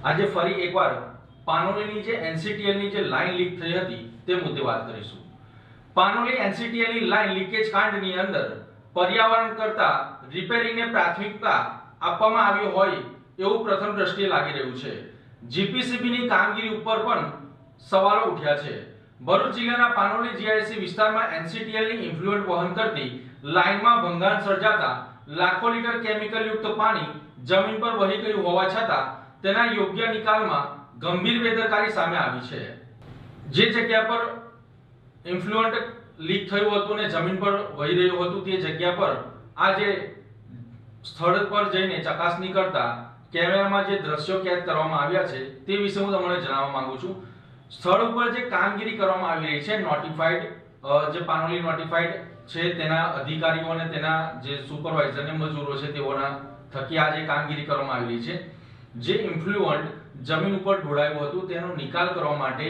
આજે ફરી એકવાર પાનોલીની જે એનસીટીએલની જે લાઈન લીક થઈ હતી તે મુદ્દે વાત કરીશું. પાનોલી એનસીટીએલની લાઈન લીકેજ કાંડની અંદર પર્યાવરણ કરતા રિપેરિંગને પ્રાથમિકતા આપવામાં આવી હોય એવું પ્રથમ દ્રષ્ટિએ લાગી રહ્યું છે. જીપીસીબીની કામગીરી ઉપર પણ સવાલો ઉઠ્યા છે. ભરૂચ જિલ્લાના પાનોલી જીઆઈડીસી વિસ્તારમાં એનસીટીએલની ઇન્ફ્લુઅન્ટ વહન કરતી લાઈનમાં ભંગાણ સર્જાતા લાખો લીટર કેમિકલ યુક્ત પાણી જમીન પર વહી ગયું હોવા છતાં તેના યોગ્ય નિકાલમાં ગંભીર બેદરકારી સામે આવી છે. જે જગ્યા પર ઇન્ફ્લુઅન્ટ લીક થયું હતું ને જમીન પર વહી રહ્યું હતું તે જગ્યા પર આ જે સ્થળ પર જઈને ચકાસણી કરતા કેમેરામાં જે દ્રશ્યો કેદ કરવામાં આવ્યા છે તે વિશે હું તમને જણાવવા માંગુ છું. સ્થળ ઉપર જે કામગીરી કરવામાં આવી રહી છે નોટિફાઈડ જે પાનોલી નોટિફાઈડ છે તેના અધિકારીઓ અને તેના જે સુપરવાઇઝર ને મજૂરો છે તેઓના થકી આ જે કામગીરી કરવામાં આવી રહી છે. જે ઇન્ફ્લુઅન્ટ જમીન ઉપર ઢોળાયું હતું તેનો નિકાલ કરવા માટે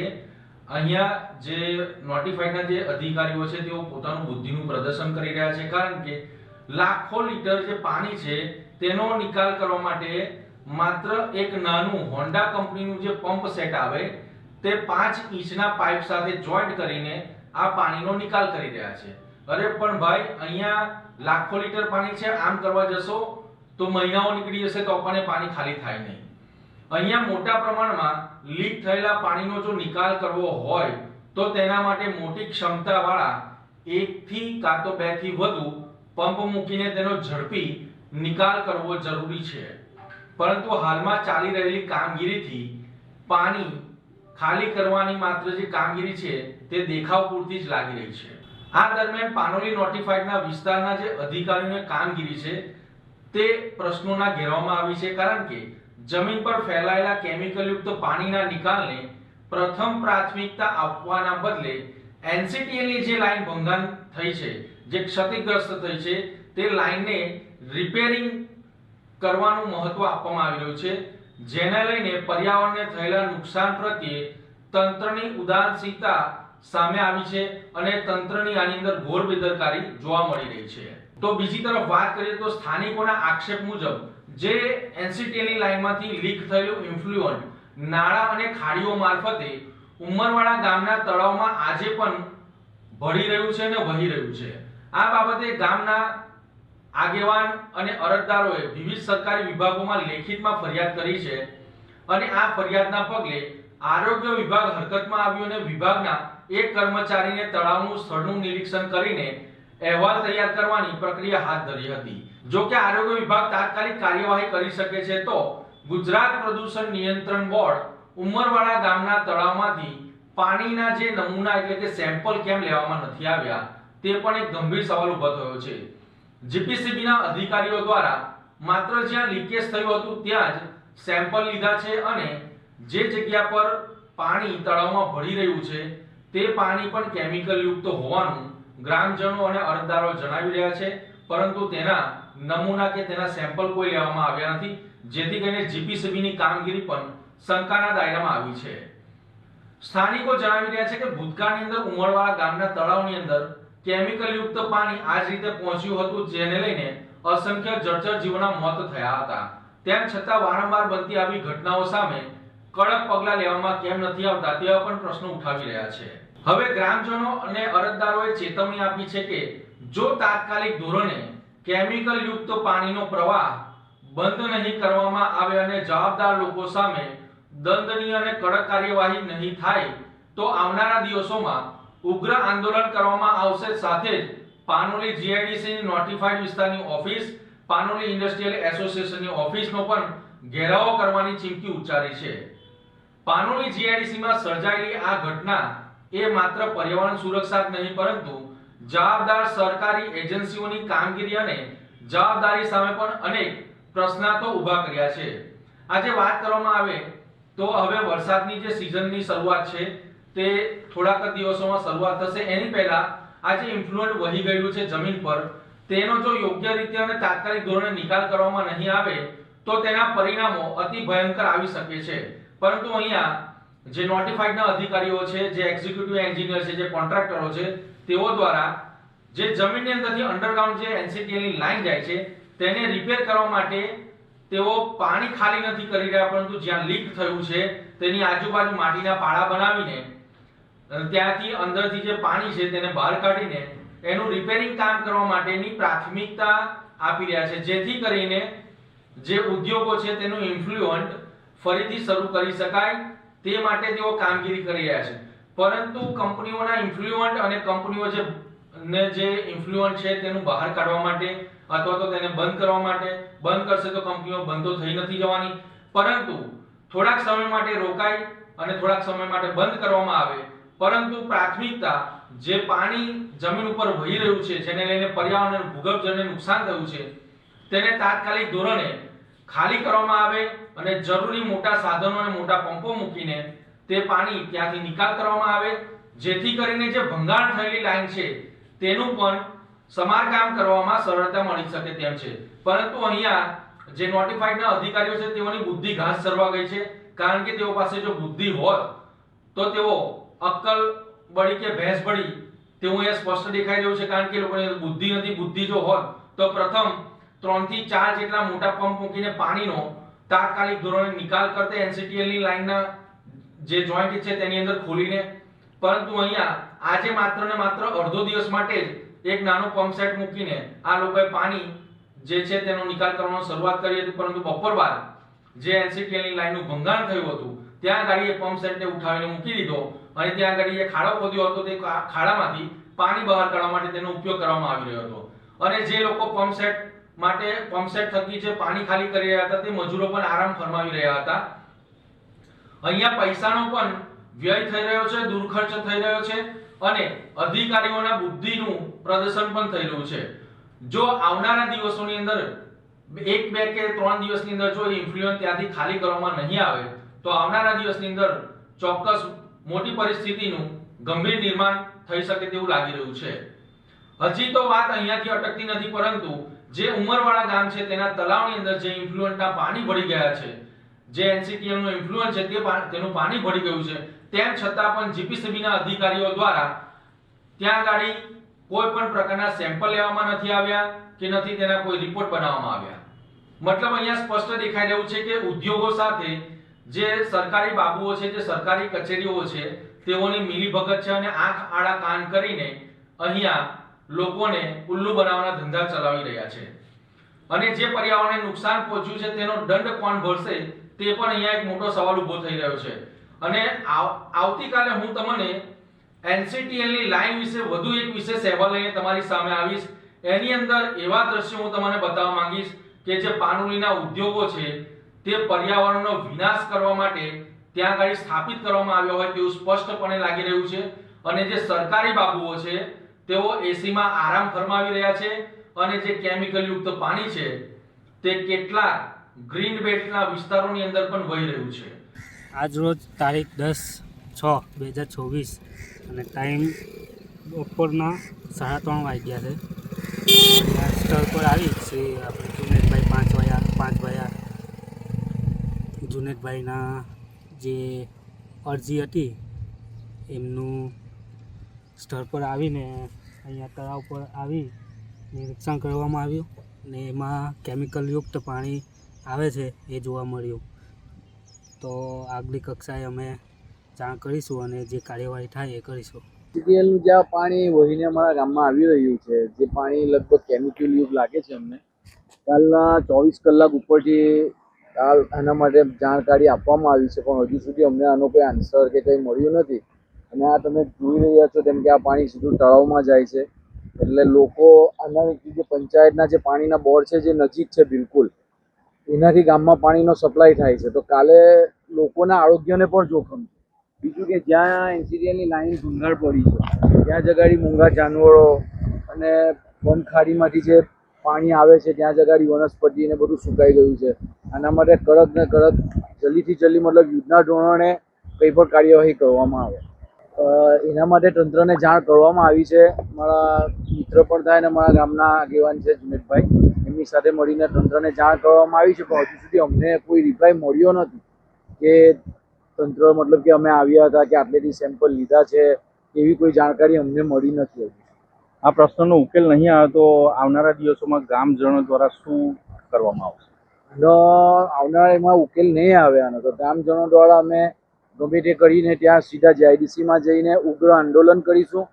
અહીંયા જે નોટિફાઈડના જે અધિકારીઓ છે તેઓ પોતાનું બુદ્ધિનું પ્રદર્શન કરી રહ્યા છે. કારણ કે લાખો લીટર જે પાણી છે તેનો નિકાલ કરવા માટે માત્ર એક નાનું હોન્ડા કંપનીનું જે પંપ સેટ આવે તે 5 ઇંચના પાઇપ સાથે જોઈન્ટ કરીને આ પાણીનો નિકાલ કરી રહ્યા છે. અરે પણ ભાઈ, અહીંયા લાખો લીટર પાણી છે, આમ કરવા જશો તો મહિનાઓ નીકળી જશે તો પણ પાણી ખાલી થાય નહીં. અહીંયા મોટા પ્રમાણમાં લીક થયેલા પાણીનો જો નિકાલ કરવો હોય તો તેના માટે મોટી ક્ષમતાવાળા 1 થી કાં તો 2 થી વધુ પંપ મૂકીને તેનો ઝડપી નિકાલ કરવો જરૂરી છે. પરંતુ હાલમાં ચાલી રહેલી કામગીરીથી પાણી ખાલી કરવાની માત્ર જે કામગીરી છે તે દેખાવ પૂરતી જ લાગી રહી છે. આ દરમિયાન પાનોલી નોટિફાઈડના વિસ્તારના જે અધિકારીઓની કામગીરી છે તે પ્રશ્નોના ઘેરાવમાં આવી છે. કારણ કે જમીન પર ફેલાયેલા કેમિકલયુક્ત પાણીના નિકાલને પ્રથમ પ્રાથમિકતા આપવાના બદલે એનસીટીએલની જે લાઈન ભંગાણ થઈ છે, જે ક્ષતિગ્રસ્ત થઈ છે, તે લાઈનને રિપેરિંગ કરવાનું મહત્વ આપવામાં આવી રહ્યું છે. જેને લઈને પર્યાવરણને થયેલા નુકસાન પ્રત્યે તંત્રની ઉદાસીનતા સામે આવી છે અને તંત્રની આની અંદર ઘોર બેદરકારી જોવા મળી રહી છે. તો બીજી તરફ વાત કરીએ તો સ્થાનિકોના આક્ષેપ મુજબ જે એનસીટીએલની લાઈનમાંથી લીક થયેલું ઇન્ફ્લુઅન્ટ નાળા અને ખાડીઓ મારફતે ઉમરવાડા ગામના તળાવમાં આજે પણ ભળી રહ્યું છે અને વહી રહ્યું છે. આ બાબતે ગામના આગેવાન અને અરજદારોએ વિવિધ સરકારી વિભાગોમાં લેખિતમાં ફરિયાદ કરી છે અને આ ફરિયાદના પગલે આરોગ્ય વિભાગ હરકતમાં આવ્યું અને વિભાગના એક કર્મચારીને તળાવનું સ્થળનું નિરીક્ષણ કરીને અહેવાલ તૈયાર કરવાની પ્રક્રિયા હાથ ધરી હતી. જો કે આરોગ્ય વિભાગ તાત્કાલિક કાર્યવાહી કરી શકે છે તો ગુજરાત પ્રદૂષણ નિયંત્રણ બોર્ડ ઉમરવાડા ગામના તળાવમાંથી પાણીના જે નમૂના એટલે કે સેમ્પલ કેમ લેવામાં નથી આવ્યા તે પણ એક ગંભીર સવાલ ઊભો થયો છે. જીપીસીબીના અધિકારીઓ દ્વારા માત્ર જ્યાં લીકેજ થયું હતું ત્યાં જ સેમ્પલ લીધા છે અને જે જગ્યા પર પાણી તળાવમાં ભળી રહ્યું છે તે પાણી પણ કેમિકલ યુક્ત હોવાનું ગ્રામજનો અને અરજદારો જણાવી રહ્યા છે. પરંતુ તેના નમૂના કે તેના સેમ્પલ કોઈ લેવામાં આવ્યા નથી, જેથી કરીને જીપીસીબીની કામગીરી પણ શંકાના દાયરામાં આવી છે. સ્થાનિકો જણાવી રહ્યા છે કે ભૂતકાળની અંદર ઉમરવાડા ગામના તળાવની અંદર કેમિકલ યુક્ત પાણી આ જ રીતે પહોંચ્યું હતું, જેને લઈને અસંખ્ય જળચર જીવોના મોત થયા હતા. તેમ છતાં વારંવાર બનતી આવી ઘટનાઓ સામે કડક પગલાં લેવામાં કેમ નથી આવતા તેવા પણ પ્રશ્નો ઉઠાવી રહ્યા છે. હવે ગ્રામજનો અને અરજદારોએ ચેતવણી આપી છે કે જો તાત્કાલિક ધોરણે કેમિકલ યુક્ત પાણીનો પ્રવાહ બંધ નહીં કરવામાં આવે અને જવાબદાર લોકો સામે દંડનીય અને કડક કાર્યવાહી નહીં થાય તો આવનારા દિવસોમાં ઉગ્ર આંદોલન કરવામાં આવશે. સાથે જ પાનોલી જીઆઈડીસી નોટિફાઈડ વિસ્તારની ઓફિસ, પાનોલી ઇન્ડસ્ટ્રીયલ એસોસિએશનની ઓફિસનો પણ ઘેરાવો કરવાની ચીમકી ઉચ્ચારી છે. પાનોલી જીઆઈડીસીમાં સર્જાયેલી આ ઘટના એ માત્ર પર્યાવરણ સુરક્ષા જ નહીં પરંતુ જવાબદાર સરકારી એજન્સીઓની કામગીરી અને જવાબદારી સામે પણ અનેક પ્રશ્નાર્થો ઊભા કર્યા છે. આજે વાત કરવામાં આવે તો હવે વરસાદની જે સિઝનની શરૂઆત છે તે થોડાક દિવસોમાં શરૂઆત થશે. એની પહેલા આ જે ઇન્ફ્લુઅન્ટ વહી ગયેલું છે જમીન પર તેનો જો યોગ્ય રીતે અને તાત્કાલિક ધોરણે નિકાલ કરવામાં નહીં આવે તો તેના પરિણામો અતિ ભયંકર આવી શકે છે. પરંતુ અહીંયા જે નોટિફાઈડના અધિકારીઓ છે, જે એક્ઝિક્યુટિવ એન્જિનિયર છે, જે કોન્ટ્રાક્ટરો છે, તેઓ દ્વારા જે જમીનની અંદરથી અંડરગ્રાઉન્ડ જે એનસીટીએલની લાઈન જાય છે તેને રિપેર કરવા માટે તેઓ પાણી ખાલી નથી કરી રહ્યા, પરંતુ જ્યાં લીક થયું છે તેની આજુબાજુ માટીના પાળા બનાવીને ત્યાંથી અંદરથી જે પાણી છે તેને બહાર કાઢીને એનું રિપેરિંગ કામ કરવા માટેની પ્રાથમિકતા આપી રહ્યા છે, જેથી કરીને જે ઉદ્યોગો છે તેનું ઇન્ફ્લુઅન્ટ ફરીથી શરૂ કરી શકાય તે માટે તેઓ કામગીરી કરી રહ્યા છે. પરંતુ કંપનીઓના ઇન્ફ્લુઅન્ટ અને કંપનીઓ જે ઇન્ફ્લુઅન્ટ છે તેનું બહાર કાઢવા માટે અથવા તો તેને બંધ કરવા માટે, બંધ કરશે તો કંપનીઓ બંધ તો થઈ નથી જવાની, પરંતુ થોડાક સમય માટે રોકાય અને થોડાક સમય માટે બંધ કરવામાં આવે, પરંતુ પ્રાથમિકતા જે પાણી જમીન ઉપર વહી રહ્યું છે, જેને લઈને પર્યાવરણ અને ભૂગર્ભજળને નુકસાન થયું છે, તેને તાત્કાલિક ધોરણે ખાલી કરવામાં આવે અને જરૂરી મોટા સાધનો અને મોટા પંપો મૂકીને તે પાણી ત્યાંથી નિકાલ કરવામાં આવે, જેથી કરીને જે ભંગાણ થયેલી લાઈન છે તેનું પણ સમારકામ કરવામાં સરળતા મળી શકે તેમ છે. પરંતુ અહીંયા જે નોટિફાઈડના અધિકારીઓ છે તેઓની બુદ્ધિ ઘાસ ચરવા ગઈ છે, કારણ કે તેઓ પાસે જો બુદ્ધિ હોત તો તેઓ અક્કલ બળી કે ભેંસ બળી તેવું અહીંયા સ્પષ્ટ દેખાઈ રહ્યું છે. કારણ કે લોકોને બુદ્ધિ નથી. બુદ્ધિ જો હોત તો પ્રથમ 3 થી 4 જેટલા મોટા પંપ મૂકીને પાણીનો તાત્કાલિક ધોરણે નિકાલ કરતે NCTL ની લાઈનના જે જોઈન્ટ છે તેની અંદર ખોલીને. પરંતુ અહીંયા આજે માત્ર ને માત્ર અડધો દિવસ માટે જ એક નાનો પંપ સેટ મૂકીને આ લોકોએ પાણી જે છે તેનો નિકાલ કરવાનો શરૂઆત કરી હતી, પરંતુ બપોર બાદ જે NCTL ની લાઈનનું ભંગાણ થયું હતું ત્યાં ગાડીએ પંપ સેટને ઉઠાવીને મૂકી દીધો અને ત્યાં ગાડીએ ખાડો ખોદ્યો હતો, તે ખાડામાંથી પાણી બહાર કાઢવા માટે તેનો ઉપયોગ કરવામાં આવી રહ્યો હતો. અને જે લોકો પંપ સેટ થકી જે પાણી ખાલી કરી રહ્યા હતા તે મજૂરો પણ આરામ ફરમાવી રહ્યા હતા. અહીંયા પૈસાનો પણ વ્યય થઈ રહ્યો છે, દુર્ખર્ચ થઈ રહ્યો છે અને અધિકારીઓના બુદ્ધિનું પ્રદર્શન પણ થઈ રહ્યું છે. જો આવનારા દિવસોની અંદર 1, 2 કે 3 દિવસની અંદર જો ઇન્ફ્લુઅન્સ ત્યાંથી ખાલી કરવામાં નહીં આવે તો આવનારા દિવસની અંદર ચોક્કસ મોટી પરિસ્થિતિનું ગંભીર નિર્માણ થઈ શકે તેવું લાગી રહ્યું છે. હજી તો વાત અહીંયાથી અટકતી નથી, પરંતુ જે ઉમરવાળા ગામ છે તેના તળાવની અંદર જે ઇન્ફ્લુઅન્ટના પાણી ભળી ગયા છે, જે NCTL નો ઇન્ફ્લુઅન્સ છે તેનું પાણી ભળી ગયું છે, તેમ છતાં પણ GPCB ના અધિકારીઓ દ્વારા ત્યાં ગાડી કોઈ પણ પ્રકારના સેમ્પલ લેવામાં નથી આવ્યા કે નથી તેના કોઈ રિપોર્ટ બનાવવામાં આવ્યા. મતલબ અહીંયા સ્પષ્ટ દેખાઈ રહ્યું છે કે ઉદ્યોગો સાથે જે સરકારી બાબુઓ છે, જે સરકારી કચેરીઓ છે, તેઓની મિલીભગત છે અને આંખ આડા કાન કરીને અહીંયા લોકોને ઉલ્લુ બનાવવાના ધંધા ચલાવી રહ્યા છે. અને જે પર્યાવરણને નુકસાન પહોંચ્યું છે તેનો દંડ કોણ ભરશે તે પણ અહીંયા એક મોટો સવાલ ઊભો થઈ રહ્યો છે. અને આવતીકાલે હું તમને NCTL ની લાઈન વિશે વધુ એક વિશેષ અહેવાલ લઈને તમારી સામે આવીશ. એની અંદર એવા દ્રશ્યો હું તમને બતાવવા માંગીશ કે જે પાનોલીના ઉદ્યોગો છે તે પર્યાવરણનો વિનાશ કરવા માટે ત્યાં ગાડી સ્થાપિત કરવામાં આવ્યો હોય તેવું સ્પષ્ટપણે લાગી રહ્યું છે. અને જે સરકારી બાબુઓ છે તેઓ એસીમાં આરામ ફરમાવી રહ્યા છે અને જે કેમિકલ યુક્ત પાણી છે તે કેટલાક ગ્રીન બેલ્ટના વિસ્તારોની અંદર પણ વહી રહ્યું છે. આજ રોજ તારીખ 10/6/2024 અને ટાઈમ બપોરના 3:30 વાગ્યા છે. સ્થળ પર આવી શ્રી આપણે જુનેદભાઈ 5 વાગ્યા જુનેદભાઈના જે અરજી હતી એમનું સ્થળ પર આવીને અહીંયા તળાવ પર આવી નિરીક્ષણ કરવામાં આવ્યું ને એમાં કેમિકલયુક્ત પાણી આવે છે એ જોવા મળ્યું. તો આગલી કક્ષાએ અમે જાણ કરીશું અને જે કાર્યવાહી થાય એ કરીશું. NCTLનું જ્યાં પાણી વહીને અમારા ગામમાં આવી રહ્યું છે, જે પાણી લગભગ કેમિકલયુક્ત લાગે છે અમને. કાલના 24 કલાક ઉપરથી આના માટે જાણકારી આપવામાં આવી છે, પણ હજુ સુધી અમને આનો કોઈ આન્સર કે કંઈ મળ્યું નથી. અને આ તમે જોઈ રહ્યા છો તેમ કે આ પાણી સીધું તળાવમાં જાય છે. એટલે લોકો આના જે પંચાયતના જે પાણીના બોર છે જે નજીક છે બિલકુલ, એનાથી ગામમાં પાણીનો સપ્લાય થાય છે. તો કાલે લોકોના આરોગ્યને પણ જોખમ છે. બીજું કે જ્યાં NCTLની લાઈન ભંગાર પડી છે ત્યાં જગાડી મૂંગા જાનવરો અને વનખાડીમાંથી જે પાણી આવે છે ત્યાં જગાડી વનસ્પતિ ને બધું સુકાઈ ગયું છે. આના માટે કડક ને કડક જલ્દીથી જલ્દી મતલબ યુદ્ધના ધોરણે કંઈ પણ કાર્યવાહી કરવામાં આવે. એના માટે તંત્રને જાણ કરવામાં આવી છે. મારા મિત્ર પણ થાય અને મારા ગામના આગેવાન છે જુનેદભાઈ, એમની સાથે મળીને તંત્રને જાણ કરવામાં આવી છે, પણ હજુ સુધી અમને કોઈ રિપ્લાય મળ્યો નથી કે તંત્ર મતલબ કે અમે આવ્યા હતા કે આટલેથી સેમ્પલ લીધા છે, એવી કોઈ જાણકારી અમને મળી નથી. આ પ્રશ્નનો ઉકેલ નહીં આવે તો આવનારા દિવસોમાં ગામજનો દ્વારા શું કરવામાં આવશે? તો આવનારા એમાં ઉકેલ નહીં આવે આનો તો ગ્રામજનો દ્વારા અમે ગમે તે કરીને ત્યાં સીધા જીઆઈડીસીમાં જઈને ઉગ્ર આંદોલન કરીશું.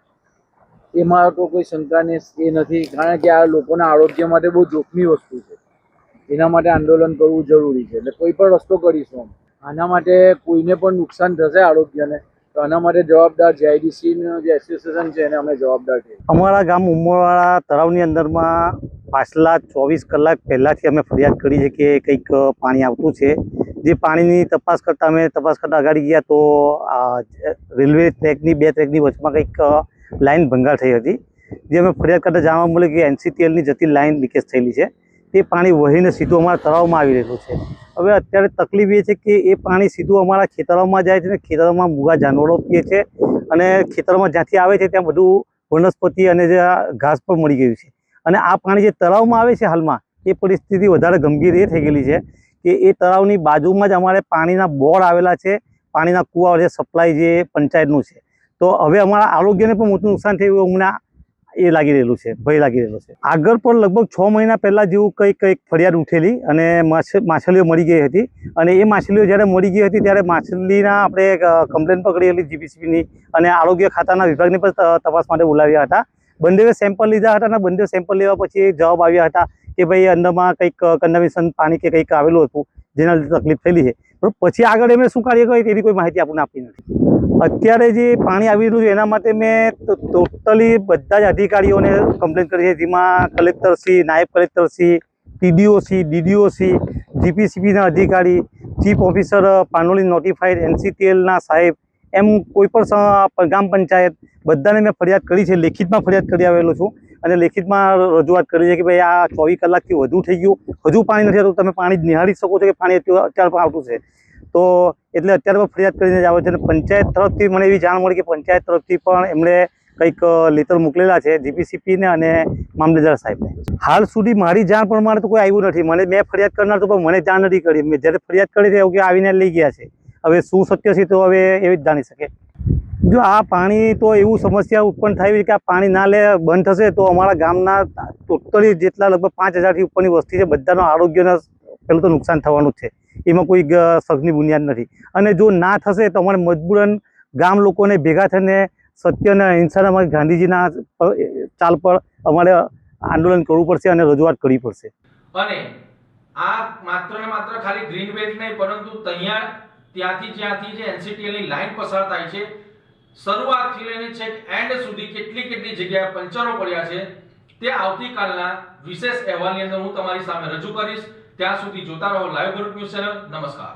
એમાં તો કોઈ શંકાને એ નથી, કારણ કે આ લોકોના આરોગ્ય માટે બહુ જોખમી વસ્તુ છે. એના માટે આંદોલન કરવું જરૂરી છે. એટલે કોઈ પણ રસ્તો કરીશું અમે. આના માટે કોઈને પણ નુકસાન થશે આરોગ્યને તો આના માટે જવાબદાર જીઆઈડીસીનું જે એસોસિએશન છે એને અમે જવાબદાર છીએ. અમારા ગામ ઉમરવાળા તળાવની અંદરમાં પાછલા 24 કલાક પહેલાંથી અમે ફરિયાદ કરી છે કે કંઈક પાણી આવતું છે. જે પાણીની તપાસ કરતાં અમે તપાસ કરતાં અગાડી ગયા તો રેલવે ટ્રેકની 2 ટ્રેકની વચમાં કંઈક લાઇન ભંગાર થઈ હતી. જે અમે ફરિયાદ કરતાં જાણવા મળ્યું કે NCTLની જતી લાઇન લીકેજ થયેલી છે. તે પાણી વહીને સીધું અમારા તળાવમાં આવી રહ્યું છે. હવે અત્યારે તકલીફ એ છે કે એ પાણી સીધું અમારા ખેતરોમાં જાય છે ને ખેતરોમાં મૂગા જાનવરો પીએ છે અને ખેતરમાં જ્યાંથી આવે છે ત્યાં બધું વનસ્પતિ અને જે ઘાસ પણ મળી ગયું છે. અને આ પાણી જે તળાવમાં આવે છે હાલમાં એ પરિસ્થિતિ વધારે ગંભીર એ થઈ ગયેલી છે કે એ તળાવની બાજુમાં જ અમારે પાણીના બોર આવેલા છે, પાણીના કૂવા જે સપ્લાય જે પંચાયતનું છે. તો હવે અમારા આરોગ્યને પણ મોટું નુકસાન થયું એવું અમને એ લાગી રહેલું છે, ભય લાગી રહેલો છે. આગળ પણ લગભગ 6 મહિના પહેલાં જેવું કંઈક ફરિયાદ ઉઠેલી અને માછલીઓ મરી ગઈ હતી. અને એ માછલીઓ જ્યારે મરી ગઈ હતી ત્યારે માછલીના આપણે કમ્પ્લેન પણ કરી હતી GPCBની અને આરોગ્ય ખાતાના વિભાગને પણ તપાસ માટે બોલાવ્યા હતા. બંને સેમ્પલ લીધા હતા અને બંને સેમ્પલ લેવા પછી જવાબ આવ્યા હતા કે ભાઈ અંદરમાં કંઈક કન્ટામિનેશન પાણી કે કંઈક આવેલું હતું જેના લીધે તકલીફ થયેલી છે. પણ પછી આગળ એમણે શું કાર્ય કર્યું તેની કોઈ માહિતી આપણને આપી નથી. અત્યારે જે પાણી આવી રહ્યું છે એના માટે મેં ટોટલી બધા જ અધિકારીઓને કમ્પ્લેન કરી છે, જેમાં કલેક્ટરશ્રી, નાયબ કલેક્ટરશ્રી, TDOશ્રી, DDOશ્રી, GPCBના અધિકારી, ચીફ ઓફિસર પાનોલી નોટિફાઈડ, NCTLના સાહેબ, એમ કોઈ પણ ગ્રામ પંચાયત બધાને મેં ફરિયાદ કરી છે. લેખિતમાં ફરિયાદ કરી આવેલો છું અને લેખિતમાં રજૂઆત કરી છે કે ભાઈ આ 24 કલાકથી વધુ થઈ ગયું, હજુ પાણી નથી આવતું, તમે પાણી નિહાળી શકો છો કે પાણી અત્યારે પણ આવતું છે. તો એટલે અત્યારે પણ ફરિયાદ કરીને જ આવે છે. અને પંચાયત તરફથી મને એવી જાણ મળી કે પંચાયત તરફથી પણ એમણે કંઈક લેટર મોકલેલા છે GPCBને અને મામલેદાર સાહેબને. હાલ સુધી મારી જાણ પ્રમાણે તો કોઈ આવ્યું નથી. મેં ફરિયાદ કરનાર તો પણ મને જાણ નથી કરી. મેં જ્યારે ફરિયાદ કરી છે એવું કે આવીને લઈ ગયા છે. હવે શું સત્ય છે તો હવે એવી જ જાણી શકે. જો આ પાણી તો એવું સમસ્યા ઉત્પન્ન થાય કે આ પાણી ના બંધ થશે તો અમારા ગામના ટોટલી જેટલા લગભગ 5000થી ઉપરની વસ્તી છે બધાનો આરોગ્યને પેલું તો નુકસાન થવાનું જ છે. એમાં કોઈ શકની બુનિયાદ નથી. અને જો ના થશે તો અમારે મજબૂરન ગામ લોકોને ભેગા થઈને સત્ય અને અહિંસાના અમારે ગાંધીજીના ચાલ પર અમારે આંદોલન કરવું પડશે અને રજૂઆત કરવી પડશે. અને આ માત્ર ને માત્ર ખાલી ગ્રીન બેલ્ટ નહીં, પરંતુ ત્યાંથી જ્યાંથી જે NCTLની લાઈન પસાર થાય છે, શરૂઆતથી લઈને છેક એન્ડ સુધી કેટલી જગ્યાએ પંચરો પડ્યા છે તે આવતીકાલના વિશેષ અહેવાલની અંદર હું તમારી સામે રજૂ કરીશ. ત્યાં સુધી જોતા રહો લાઈવ ભરૂચ ન્યૂઝ ચેનલ. નમસ્કાર.